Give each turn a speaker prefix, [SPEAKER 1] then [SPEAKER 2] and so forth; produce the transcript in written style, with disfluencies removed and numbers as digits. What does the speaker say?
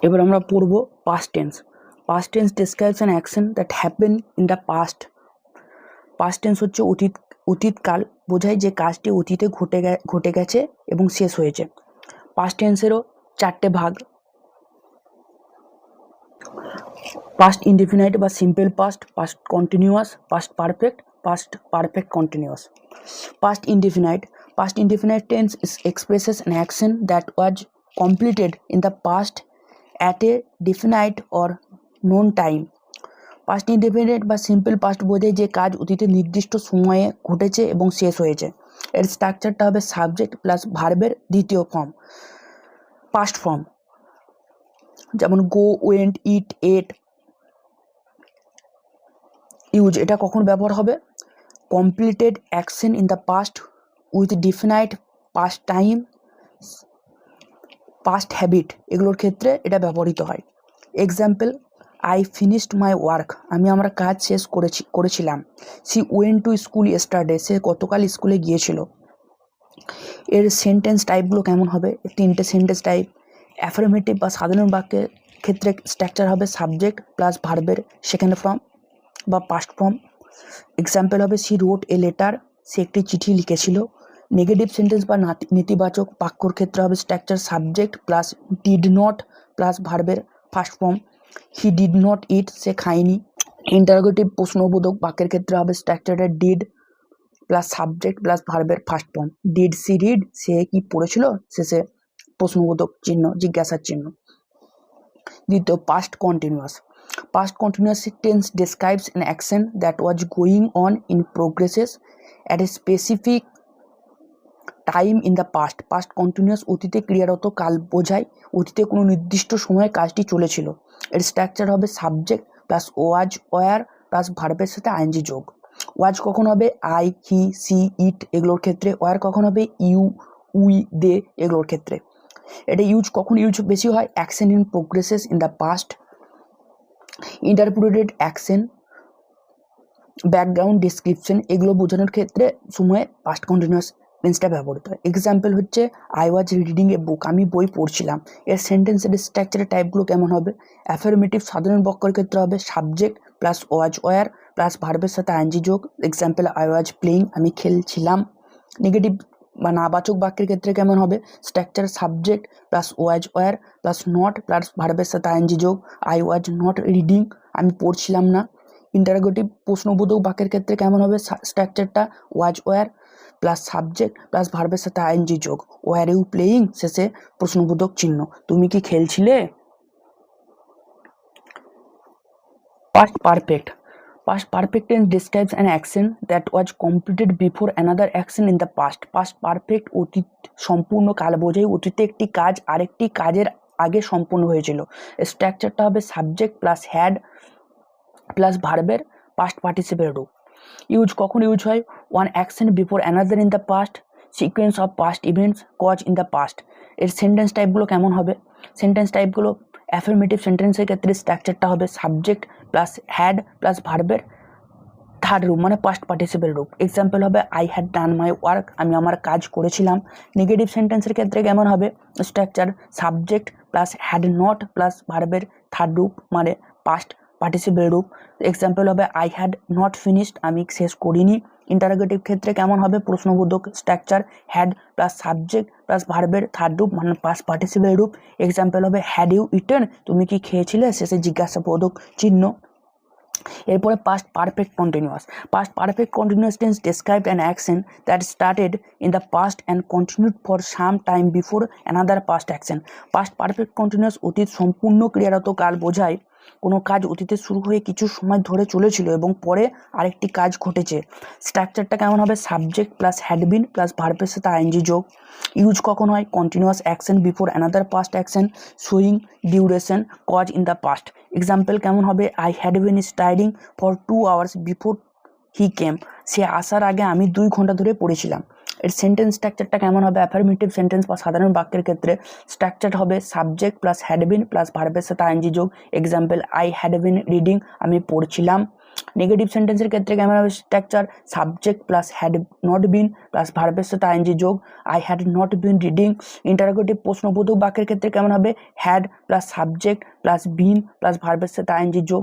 [SPEAKER 1] এবার আমরা পড়ব past tense. Past tense describes an action that happen in the past. Past tense হচ্ছে অতীতকাল বোঝায় যে কাজটি অতীতে ঘটে গেছে এবং শেষ হয়েছে। পাস্ট টেন্সেরও চারটে ভাগ: পাস্ট ইনডিফিনাইট বা simple past, past continuous, past perfect, past perfect continuous. Past indefinite tense expresses an action that was completed in the past at a definite or known time. Past indefinite বা simple past বোঝায় যে কাজ অতীতে নির্দিষ্ট সময়ে ঘটেছে এবং শেষ হয়েছে। এর স্ট্রাকচারটা হবে সাবজেক্ট প্লাস ভার্বের দ্বিতীয় ফর্ম, পাস্ট ফর্ম। যেমন গো, ওয়েন্ট, ইট, এট, ইউজ। এটা কখন ব্যবহার হবে? Completed action in the past with definite past time, past habit, এগুলোর ক্ষেত্রে এটা ব্যবহৃত হয়। Example: I finished my work, আমি আমার কাজ শেষ করেছিলাম। She went to school yesterday, সে গতকাল স্কুলে গিয়েছিল। এর সেন্টেন্স টাইপগুলো কেমন হবে? তিনটে সেন্টেন্স টাইপ। অ্যাফার্মেটিভ বা সাধারণ বাক্যের ক্ষেত্রে স্ট্রাকচার হবে সাবজেক্ট প্লাস ভার্বের সেকেন্ড ফর্ম বা পাস্ট ফর্ম। এক্সাম্পল হবে সি রোট এ লেটার, সে একটি চিঠি লিখেছিল। নেগেটিভ সেন্টেন্স বা নেতিবাচক বাক্যর ক্ষেত্রে হবে structure subject plus did not plus ভার্বের first form, he did not eat, সে খায়নি। ইন্টারোগেটিভ প্রশ্নবোধক বাক্যের ক্ষেত্রে হবে স্ট্রাকচারটা ডিড প্লাস সাবজেক্ট প্লাস ভার্বের first form, did she read, সে কি পড়েছিল, শেষে প্রশ্নবোধক চিহ্ন, জিজ্ঞাসার চিহ্ন। দ্বিতীয়, past continuous. Past continuous tense describes an action that was going on in progresses at a specific time in the past. Past continuous অতীতে ক্রিয়ারত কাল বোঝায় অতীতে কোনো নির্দিষ্ট সময়ে কাজটি চলেছিল। এর স্ট্রাকচার হবে subject plus was were plus ভার্বের সাথে আইএনজি যোগ। ওয়াজ কখন হবে? আই, হি, সি, ইট এগুলোর ক্ষেত্রে। ওয়ার কখন হবে? ইউ, উই, দে এগুলোর ক্ষেত্রে। এটা ইউজ কখন বেশি হয়? Action in progresses in the past, interpreted action, background description এগুলো বোঝানোর ক্ষেত্রে সময়ে পাস্ট কন্টিনিউয়াস টেন্সটা ব্যবহৃত হয়। এক্সাম্পল হচ্ছে আই ওয়াজ রিডিং এ বুক, আমি বই পড়ছিলাম। এর সেন্টেন্সের স্ট্রাকচারের টাইপগুলো কেমন হবে? অ্যাফার্মেটিভ সাধারণ বাক্যের ক্ষেত্রে হবে subject plus was were plus ভার্বের সাথে আইএনজি যোগ। এক্সাম্পল আই ওয়াজ প্লেইং, আমি খেলছিলাম। নেগেটিভ বা নাবাচক বাক্যের ক্ষেত্রে কেমন হবে? Structure subject plus was were plus not plus ভার্বের সাথে আইএনজি যোগ। আই ওয়াজ নট রিডিং, আমি পড়ছিলাম না। ইন্টারোগেটিভ প্রশ্নবোধক বাক্যের ক্ষেত্রে কেমন হবে? স্ট্রাকচারটা was were plus subject plus ভার্বের সাথে আইএনজি যোগ। ওয়ার ইউ প্লেয়িং, শেষে প্রশ্নবোধক চিহ্ন, তুমি কি খেলছিলে? Past perfect. Past perfect tense describes an action that was completed before another action in the past. Past perfect অতীত সম্পূর্ণ কাল বোঝায় অতীতে একটি কাজ আরেকটি কাজের আগে সম্পূর্ণ হয়েছিল। স্ট্রাকচারটা হবে সাবজেক্ট প্লাস হ্যাড প্লাস ভার্বের পাস্ট পার্টিসিপেল রূপ। ইউজ কখন ইউজ হয়? One action before another in the past, sequence of past events, cause in the past. এর সেন্টেন্স টাইপগুলো কেমন হবে? সেন্টেন্স টাইপগুলো অ্যাফার্মেটিভ সেন্টেন্সের ক্ষেত্রে স্ট্রাকচারটা হবে সাবজেক্ট প্লাস হ্যাড প্লাস ভার্বের থার্ড রূপ মানে পাস্ট পার্টিসিপেল রূপ। এক্সাম্পল হবে I had done my work, আমি আমার কাজ করেছিলাম। নেগেটিভ সেন্টেন্সের ক্ষেত্রে কেমন হবে? Structure subject plus had not plus ভার্বের থার্ড রূপ মানে পাস্ট পার্টিসিপেল রূপ। এক্সাম্পল হবে আই হ্যাড নট ফিনিশড, আমি শেষ করিনি। ইন্টারোগেটিভ ক্ষেত্রে কেমন হবে? প্রশ্নবোধক structure had plus subject plus ভার্বের থার্ড রূপ মানে পাস্ট পার্টিসিপেল রূপ। এক্সাম্পল হবে হ্যাড ইউ ইটেন, তুমি কি খেয়েছিলে, শেষে জিজ্ঞাসাবোধক চিহ্ন। এরপরে past perfect continuous. Past perfect continuous tense describe an action that started in the past and continued for some time before another past action. Past perfect continuous অতীত সম্পূর্ণ ক্রিয়ারত কাল বোঝায় কোনো কাজ অতীতে শুরু হয়ে কিছু সময় ধরে চলেছিল এবং পরে আরেকটি কাজ ঘটেছে। স্ট্রাকচারটা কেমন হবে? Subject plus had been plus ভার্বের সাথে আইএনজি যোগ। ইউজ কখন হয়? Continuous action before another past action, showing duration, cause in the past. Example কেমন হবে? I had been studying for 2 hours before he came, সে আসার আগে আমি 2 ঘন্টা ধরে পড়েছিলাম। এর সেন্টেন্স স্ট্রাকচারটা কেমন হবে? অ্যাফার্মেটিভ সেন্টেন্স বা সাধারণ বাক্যের ক্ষেত্রে স্ট্রাকচার হবে subject plus had been plus ভার্বের সাথে আইএনজি যোগ। Example, I had been reading, আমি পড়ছিলাম। নেগেটিভ সেন্টেন্সের ক্ষেত্রে কেমন হবে structure? Subject plus had not been plus ভার্বের সাথে আইএনজি যোগ, I had not been reading. Interrogative প্রশ্নবোধক বাক্যের ক্ষেত্রে কেমন হবে? Had plus subject plus been plus ভার্বের সাথে আইএনজি যোগ,